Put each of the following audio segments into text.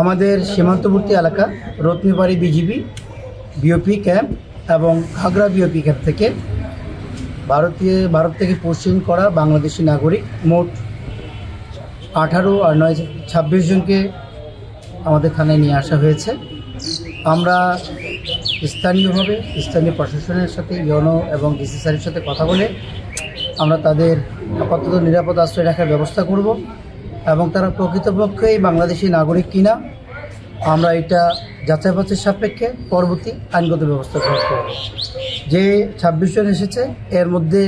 আমাদের সীমান্তবর্তী এলাকা রত্নীবাড়ি বিজিবি বিওপি ক্যাম্প এবং ঘাগড়া বিওপি ক্যাম্প থেকে ভারত থেকে পোস্টিং করা বাংলাদেশি নাগরিক মোট 18 আর 26 জনকে আমাদের থানায় নিয়ে আসা হয়েছে। আমরা স্থানীয়ভাবে স্থানীয় প্রশাসনের সাথে ইউনো এবং ডিসি স্যারের সাথে কথা বলে আমরা তাদের আপাতত নিরাপদ আশ্রয় রাখার ব্যবস্থা করব এবং তারা প্রকৃতপক্ষেই বাংলাদেশি নাগরিক কিনা আমরা এটা যাচাই বাছাই সাপেক্ষে পরবর্তী আইনগত ব্যবস্থা গ্রহণ করব। যে 26 জন এসেছে এর মধ্যে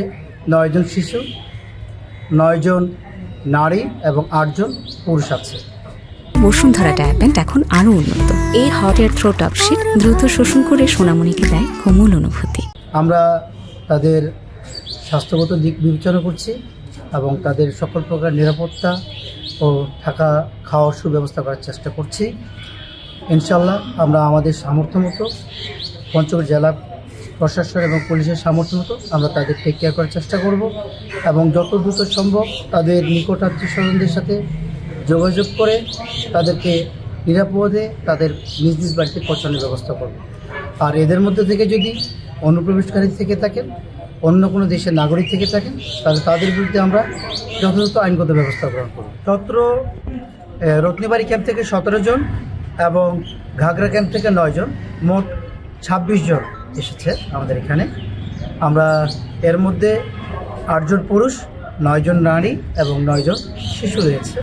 9 জন শিশু, 9 জন নারী এবং 8 জন পুরুষ আছে। বসুন্ধরা ডায়াপেন্ট এখন আরও উন্নত। এই hot air through top sheet দ্রুত শোষণ করে সোনামণিকে দেয় কোমল অনুভূতি। আমরা তাদের স্বাস্থ্যগত দিক বিবেচনা করছি এবং তাদের সকল প্রকার নিরাপত্তা ও থাকা খাওয়ার সুব্যবস্থা করার চেষ্টা করছি। ইনশাল্লাহ আমরা আমাদের সামর্থ্য মতো পঞ্চগড় জেলা প্রশাসন এবং পুলিশের সামর্থ্য মতো আমরা তাদের টেক কেয়ার করার চেষ্টা করব এবং যত দ্রুত সম্ভব তাদের নিকট আত্মীয় স্বজনদের সাথে যোগাযোগ করে তাদেরকে নিরাপদে তাদের নিজ নিজ বাড়িতে পৌঁছানোর ব্যবস্থা করব। আর এদের মধ্যে থেকে যদি অনুপ্রবেশকারী থেকে থাকেন, অন্য কোনো দেশের নাগরিক থেকে থাকেন, তাহলে তাদের বিরুদ্ধে আমরা যথাযথ আইনগত ব্যবস্থা গ্রহণ করব। তত্র রত্নীবাড়ি ক্যাম্প থেকে 17 জন এবং ঘাগড়া ক্যাম্প থেকে 9 জন, মোট 26 জন এসেছে আমাদের এখানে। আমরা এর মধ্যে 8 জন পুরুষ, 9 জন নারী এবং 9 জন শিশু রয়েছে।